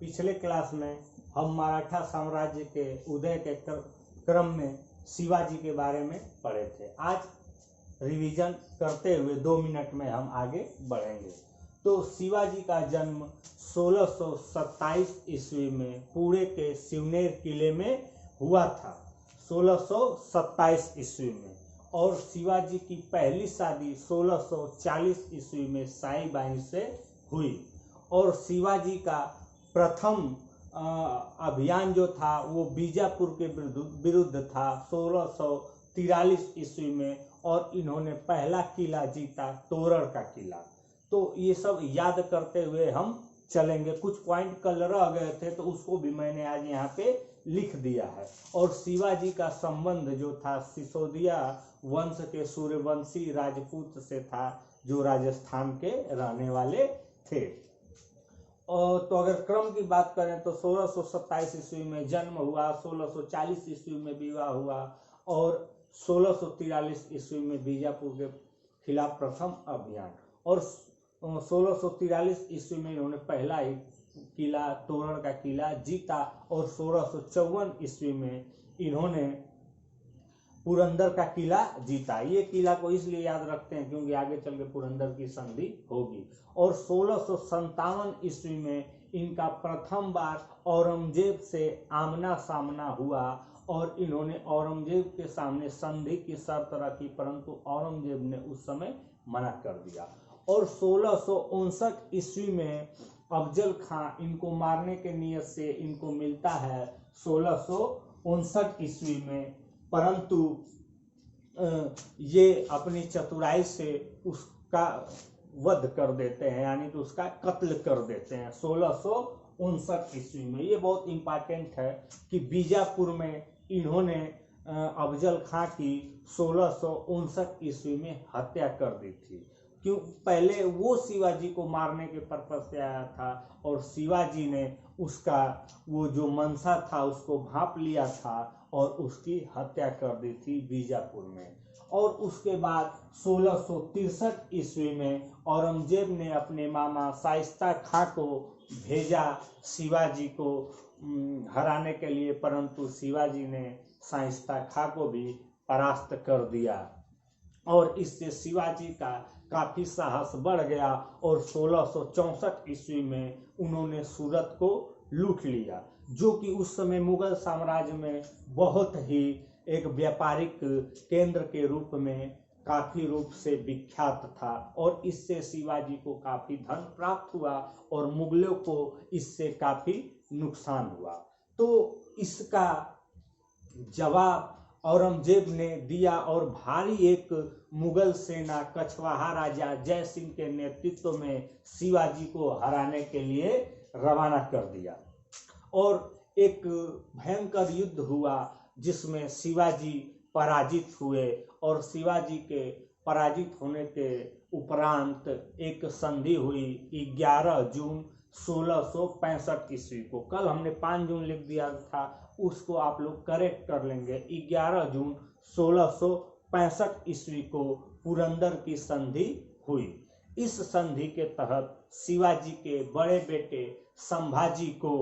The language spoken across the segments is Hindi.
पिछले क्लास में हम मराठा साम्राज्य के उदय के क्रम में शिवाजी के बारे में पढ़े थे। आज रिवीजन करते हुए 2 मिनट में हम आगे बढ़ेंगे। तो शिवाजी का जन्म 1627 ईस्वी में पुणे के शिवनेर किले में हुआ था, 1627 ईस्वी में। और शिवाजी की पहली शादी 1640 ईस्वी में साईबाई से हुई। और शिवाजी का प्रथम अभियान जो था वो बीजापुर के विरुद्ध था 1643 ईस्वी में, और इन्होंने पहला किला जीता, तोरण का किला। तो ये सब याद करते हुए हम चलेंगे। कुछ पॉइंट कल रह गए थे तो उसको भी मैंने आज यहाँ पे लिख दिया है। और शिवाजी का संबंध जो था सिसोदिया वंश के सूर्यवंशी राजपूत से था, जो राजस्थान के रहने वाले थे। और तो अगर क्रम की बात करें तो 1627 ईस्वी में जन्म हुआ, 1640 ईस्वी में विवाह हुआ, और 1643 ईस्वी में बीजापुर के खिलाफ प्रथम अभियान। और 1643 ईस्वी में इन्होंने पहला ही किला, तोरण का किला जीता। और 1654 ईस्वी में इन्होंने पुरंदर का किला जीता। ये किला को इसलिए याद रखते हैं क्योंकि आगे चल के पुरंदर की संधि होगी। और 1657 ईस्वी में इनका प्रथम बार औरंगजेब से आमना सामना हुआ, और इन्होंने औरंगजेब के सामने संधि की शर्त रखी, परंतु औरंगजेब ने उस समय मना कर दिया। और 1659 ईस्वी में अफजल खां इनको मारने के नियत से इनको मिलता है 1659 ईस्वी में, परंतु ये अपनी चतुराई से उसका वध कर देते हैं, यानी कि उसका कत्ल कर देते हैं 1659 ईस्वी में। ये बहुत इंपॉर्टेंट है कि बीजापुर में इन्होंने अफजल खां की 1659 ईस्वी में हत्या कर दी थी। क्यों? पहले वो शिवाजी को मारने के पर्पज से आया था, और शिवाजी ने उसका वो जो मंशा था उसको भांप लिया था और उसकी हत्या कर दी थी बीजापुर में। और उसके बाद 1663 ईस्वी में औरंगजेब ने अपने मामा शाइस्ता खां को भेजा शिवाजी को हराने के लिए, परंतु शिवाजी ने शाइस्ता खां को भी परास्त कर दिया। और इससे शिवाजी का काफी साहस बढ़ गया, और 1664 ईस्वी में उन्होंने सूरत को लूट लिया, जो कि उस समय मुगल साम्राज्य में बहुत ही एक व्यापारिक केंद्र के रूप में काफी रूप से विख्यात था। और इससे शिवाजी को काफी धन प्राप्त हुआ और मुगलों को इससे काफी नुकसान हुआ। तो इसका जवाब औरंगजेब ने दिया, और भारी एक मुगल सेना कछवाहा राजा जय सिंह के नेतृत्व में शिवाजी को हराने के लिए रवाना कर दिया। और एक भयंकर युद्ध हुआ जिसमें शिवाजी पराजित हुए, और शिवाजी के पराजित होने के उपरांत एक संधि हुई 11 जून 1665 ईस्वी को। कल हमने 5 जून लिख दिया था, उसको आप लोग करेक्ट कर लेंगे। 11 जून 1665 ईस्वी को पुरंदर की संधि हुई। इस संधि के तहत शिवाजी के बड़े बेटे संभाजी को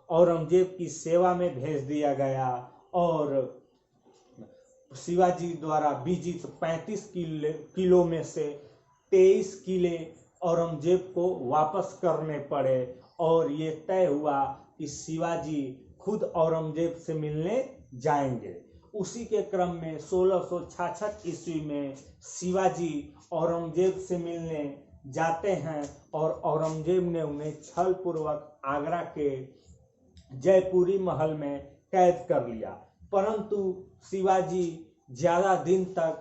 औरंगजेब की सेवा में भेज दिया गया, और शिवाजी द्वारा विजित 35 किलो में से 23 किले औरंगजेब को वापस करने पड़े। और ये तय हुआ कि शिवाजी खुद औरंगजेब से मिलने जाएंगे। उसी के क्रम में 1666 ईस्वी में शिवाजी औरंगजेब से मिलने जाते हैं, और औरंगजेब ने उन्हें छल पूर्वक आगरा के जयपुरी महल में कैद कर लिया। परंतु शिवाजी ज्यादा दिन तक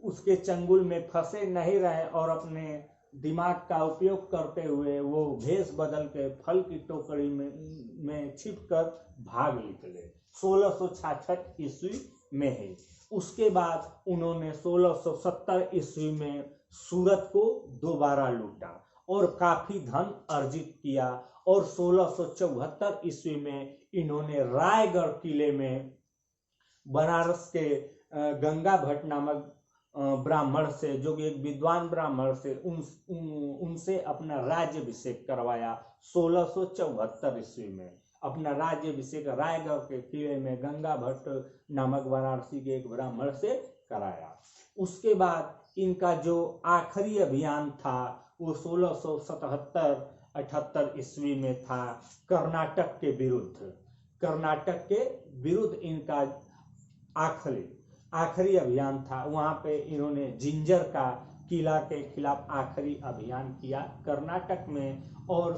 उसके चंगुल में फंसे नहीं रहे, और अपने दिमाग का उपयोग करते हुए वो भेष बदल के फल की टोकरी में छिपकर भाग निकले 1666 ईस्वी में ही। उसके बाद उन्होंने 1670 ईस्वी में सूरत को दोबारा लूटा और काफी धन अर्जित किया। और 1674 ईस्वी में इन्होंने रायगढ़ किले में बनारस के गंगा भट्ट नामक ब्राह्मण से, जो कि एक विद्वान ब्राह्मण से, उनसे अपना राज्याभिषेक करवाया 1674 ईस्वी में अपना राज्याभिषेक रायगढ़ के किले में गंगा भट्ट नामक वाराणसी के एक ब्राह्मण से कराया। उसके बाद इनका जो आखिरी अभियान था वो 1677-78 ईस्वी में था कर्नाटक के विरुद्ध इनका आखिरी अभियान था। वहां पे इन्होंने जिंजर का किला के खिलाफ आखिरी अभियान किया कर्नाटक में, और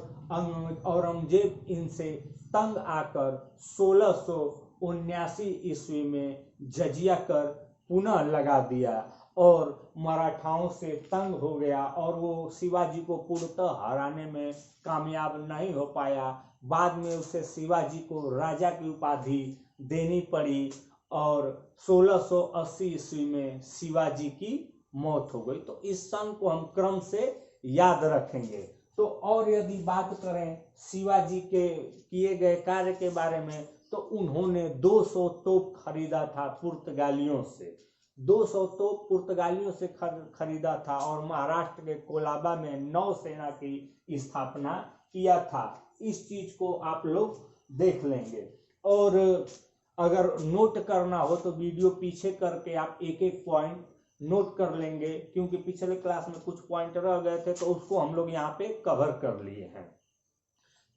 औरंगजेब इनसे तंग आकर 1679 ईस्वी में जजिया कर पुनः लगा दिया और मराठाओं से तंग हो गया और वो शिवाजी को पूर्णतः हराने में कामयाब नहीं हो पाया। बाद में उसे शिवाजी को राजा की उपाधि देनी पड़ी और 1680 ईस्वी में शिवाजी की मौत हो गई। तो इस सन को हम क्रम से याद रखेंगे। तो और यदि बात करें शिवाजी के किए गए कार्य के बारे में, तो उन्होंने 200 तोप खरीदा था पुर्तगालियों से, 200 तोप पुर्तगालियों से खरीदा था और महाराष्ट्र के कोलाबा में नौसेना की स्थापना किया था। इस चीज को आप लोग देख लेंगे। और अगर नोट करना हो तो वीडियो पीछे करके आप एक एक पॉइंट नोट कर लेंगे, क्योंकि पिछले क्लास में कुछ पॉइंट रह गए थे तो उसको हम लोग यहाँ पे कवर कर लिए हैं।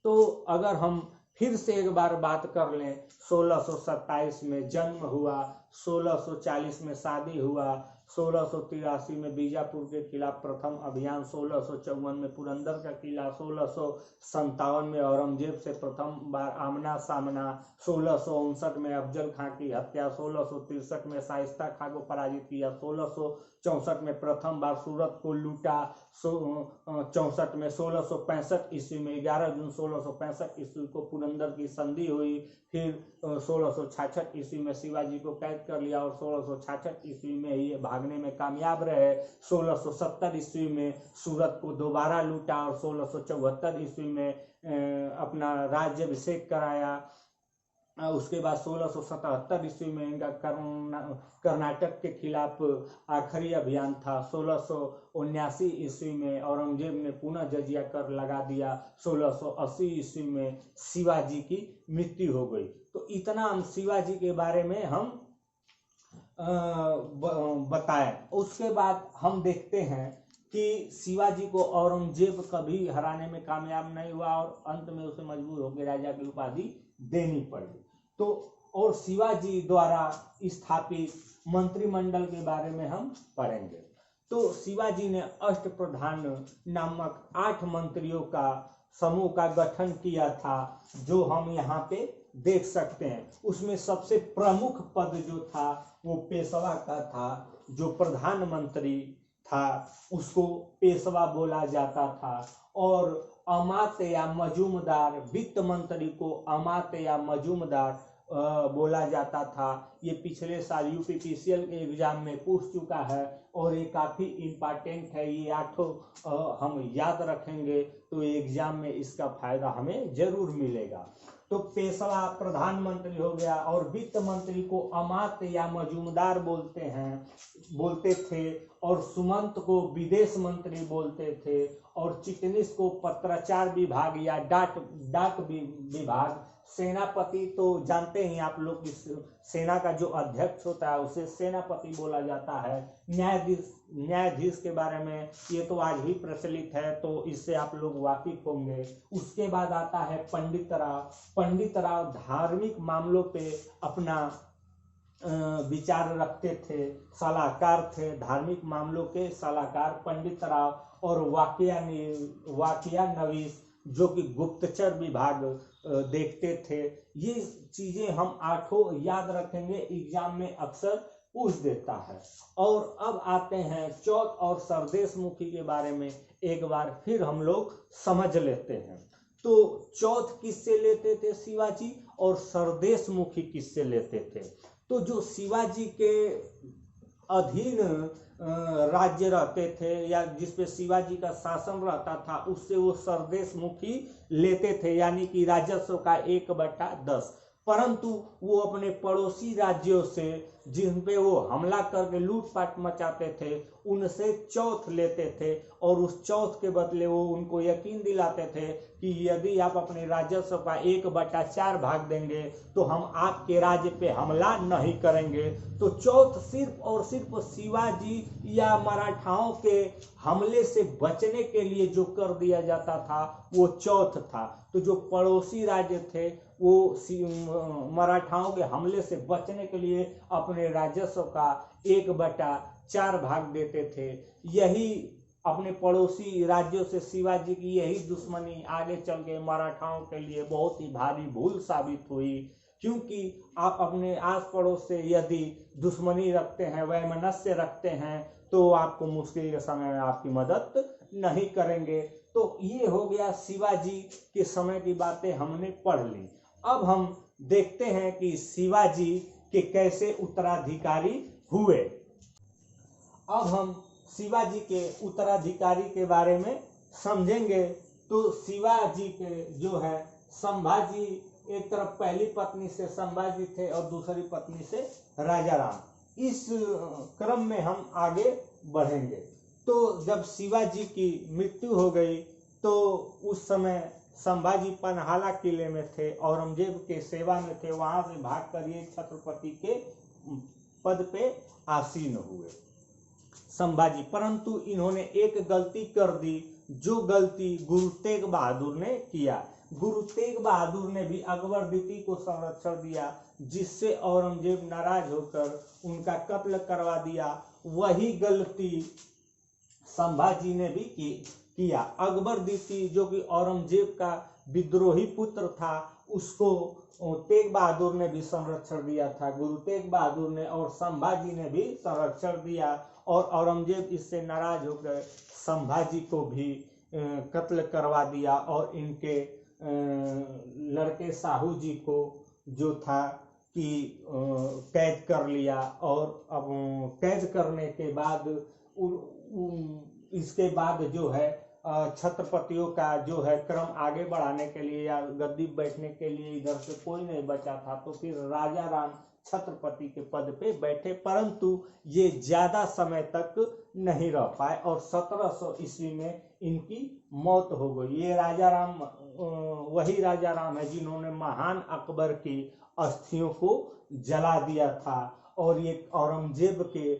तो अगर हम फिर से एक बार बात कर लें, 1627 में जन्म हुआ, 1640 में शादी हुआ, 1683 में बीजापुर के खिलाफ प्रथम अभियान, 1654 में पुरंदर का किला, 1657 में औरंगजेब से प्रथम बार आमना सामना, 1659 में अफजल खां की हत्या, 1663 में शाइस्ता खां को पराजित किया, 1664 में प्रथम बार सूरत को लूटा, 64 में 1665 ईस्वी में 11 जून 1665 ईस्वी को पुरंदर की संधि हुई। फिर 1666 ईस्वी में शिवाजी को कैद कर लिया और 1666 ईस्वी में ये भागने में कामयाब रहे। 1670 ईस्वी में सूरत को दोबारा लूटा और 1674 ईस्वी में अपना राज्याभिषेक कराया। उसके बाद 1677 ईस्वी में इनका कर्नाटक के खिलाफ आखिरी अभियान था। 1679 ईस्वी में औरंगजेब ने पुनः जजिया कर लगा दिया। 1680 ईस्वी में शिवाजी की मृत्यु हो गई। तो इतना हम शिवाजी के बारे में हम बताएं। उसके बाद हम देखते हैं कि शिवाजी को औरंगजेब कभी हराने में कामयाब नहीं हुआ और अंत में उसे मजबूर होकर राजा की उपाधि देनी पड़ी। तो और शिवाजी द्वारा स्थापित मंत्रिमंडल के बारे में हम पढ़ेंगे। तो शिवाजी ने अष्टप्रधान नामक 8 मंत्रियों का समूह का गठन किया था, जो हम यहाँ पे देख सकते हैं। उसमें सबसे प्रमुख पद जो था वो पेशवा का था। जो प्रधानमंत्री था उसको पेशवा बोला जाता था, और अमात्य या मजूमदार, वित्त मंत्री को अमात्य या मजूमदार बोला जाता था। ये पिछले साल यूपीपीसीएल के एग्जाम में पूछ चुका है और ये काफी इम्पोर्टेंट है। ये 8 हम याद रखेंगे तो एग्जाम में इसका फायदा हमें जरूर मिलेगा। तो पेशवा प्रधानमंत्री हो गया, और वित्त मंत्री को अमात्य या मजूमदार बोलते थे, और सुमंत को विदेश मंत्री बोलते थे, और चिटनिस को पत्राचार विभाग या डाक विभाग, सेनापति तो जानते हैं आप लोग, सेना का जो अध्यक्ष होता है उसे सेनापति बोला जाता है। न्यायाधीश के बारे में ये तो आज ही प्रचलित है, तो इससे आप लोग वाकिफ होंगे। उसके बाद आता है पंडित राव धार्मिक मामलों पे अपना विचार रखते थे, सलाहकार थे, धार्मिक मामलों के सलाहकार पंडित राव। और वाकिया नवीस जो कि गुप्तचर विभाग देखते थे। ये चीजें हम 8 याद रखेंगे, एग्जाम में अक्सर पूछ देता है। और अब आते हैं चौथ और सरदेशमुखी के बारे में एक बार फिर हम लोग समझ लेते हैं। तो चौथ किससे लेते थे शिवाजी, और सरदेशमुखी किससे लेते थे? तो जो शिवाजी के अधीन राज्य रहते थे या जिसपे शिवाजी का शासन रहता था, उससे वो सरदेशमुखी लेते थे, यानी कि राजस्व का 1/10। परंतु वो अपने पड़ोसी राज्यों से जिन पे वो हमला करके लूटपाट मचाते थे, उनसे चौथ लेते थे और उस चौथ के बदले वो उनको यकीन दिलाते थे कि यदि आप अपने राजस्व का 1/4 भाग देंगे तो हम आपके राज्य पे हमला नहीं करेंगे। तो चौथ सिर्फ और सिर्फ शिवाजी या मराठाओं के हमले से बचने के लिए जो कर दिया जाता था वो चौथ था। तो जो पड़ोसी राज्य थे वो मराठाओं के हमले से बचने के लिए अपने राजस्व का 1/4 भाग देते थे। यही अपने पड़ोसी राज्यों से शिवाजी की यही दुश्मनी आगे चल के मराठाओं के लिए बहुत ही भारी भूल साबित हुई, क्योंकि आप अपने आस पड़ोस से यदि दुश्मनी रखते हैं, वैमनस्य रखते हैं, तो आपको मुश्किल के समय में आपकी मदद नहीं करेंगे। तो ये हो गया शिवाजी के समय की बातें हमने पढ़ ली। अब हम देखते हैं कि शिवाजी के कैसे उत्तराधिकारी हुए। अब हम शिवाजी के उत्तराधिकारी के बारे में समझेंगे। तो शिवाजी के जो है संभाजी, एक तरफ पहली पत्नी से संभाजी थे और दूसरी पत्नी से राजाराम। इस क्रम में हम आगे बढ़ेंगे। तो जब शिवाजी की मृत्यु हो गई तो उस समय संभाजी पन्हाला किले में थे, औरंगजेब के सेवा में थे। वहां से भागकर ये छत्रपति के पद पे आसीन हुए संभाजी। परंतु इन्होंने एक गलती कर दी, जो गलती गुरु तेग बहादुर ने किया। गुरु तेग बहादुर ने भी अकबर द्वितीय को संरक्षण दिया, जिससे औरंगजेब नाराज होकर उनका कत्ल करवा दिया। वही गलती संभाजी ने भी किया। अकबर द्वितीय जो कि औरंगजेब का विद्रोही पुत्र था, उसको तेग बहादुर ने भी संरक्षण दिया था। गुरु तेग बहादुर ने और संभाजी ने भी संरक्षण दिया और औरंगजेब इससे नाराज होकर संभाजी को भी कत्ल करवा दिया और इनके लड़के साहू जी को जो था कि कैद कर लिया। और अब कैद करने के बाद इसके बाद जो है छत्रपतियों का जो है क्रम आगे बढ़ाने के लिए या गद्दी बैठने के लिए इधर से कोई नहीं बचा था। तो फिर राजा राम छत्रपति के पद पे बैठे, परंतु ये ज्यादा समय तक नहीं रह पाए और 1700 ईस्वी में इनकी मौत हो गई। ये राजा राम वही राजा राम है जिन्होंने महान अकबर की अस्थियों को जला दिया था और ये औरंगजेब के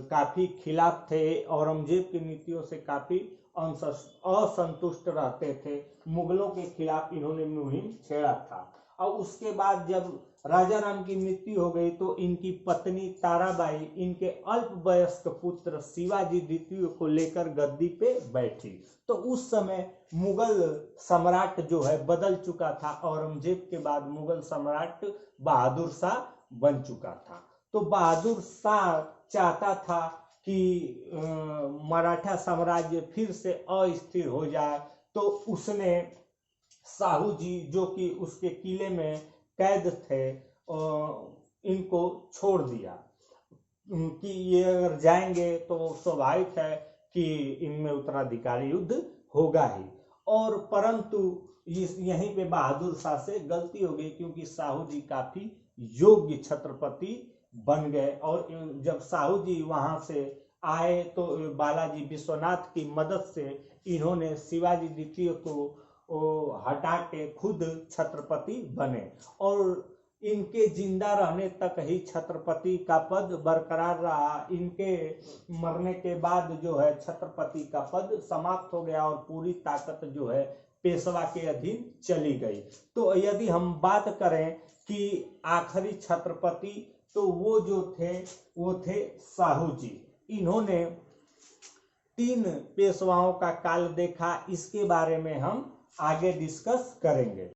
काफी खिलाफ थे। औरंगजेब की नीतियों से काफी असंतुष्ट रहते थे। मुगलों के खिलाफ इन्होंने मुहिम छेड़ा था। और उसके बाद जब राजा राम की मृत्यु हो गई तो इनकी पत्नी ताराबाई इनके अल्प वयस्क पुत्र शिवाजी द्वितीय को लेकर गद्दी पे बैठी। तो उस समय मुगल सम्राट जो है बदल चुका था। औरंगजेब के बाद मुगल सम्राट बहादुर शाह बन चुका था। तो बहादुर शाह चाहता था कि मराठा साम्राज्य फिर से अस्थिर हो जाए। तो उसने साहू जी जो कि उसके किले में कैद थे इनको छोड़ दिया कि ये अगर जाएंगे तो स्वाभाविक है कि इनमें उत्तराधिकारी युद्ध होगा ही। और परंतु यहीं पे बहादुर शाह से गलती हो गई, क्योंकि साहू जी काफी योग्य छत्रपति बन गए। और जब साहू जी वहां से आए तो बालाजी विश्वनाथ की मदद से इन्होंने शिवाजी द्वितीय को हटा के खुद छत्रपति बने और इनके जिंदा रहने तक ही छत्रपति का पद बरकरार रहा। इनके मरने के बाद जो है छत्रपति का पद समाप्त हो गया और पूरी ताकत जो है पेशवा के अधीन चली गई। तो यदि हम बात करें कि आखिरी छत्रपति तो वो जो थे वो थे साहू जी। इन्होंने 3 पेशवाओं का काल देखा। इसके बारे में हम आगे डिस्कस करेंगे।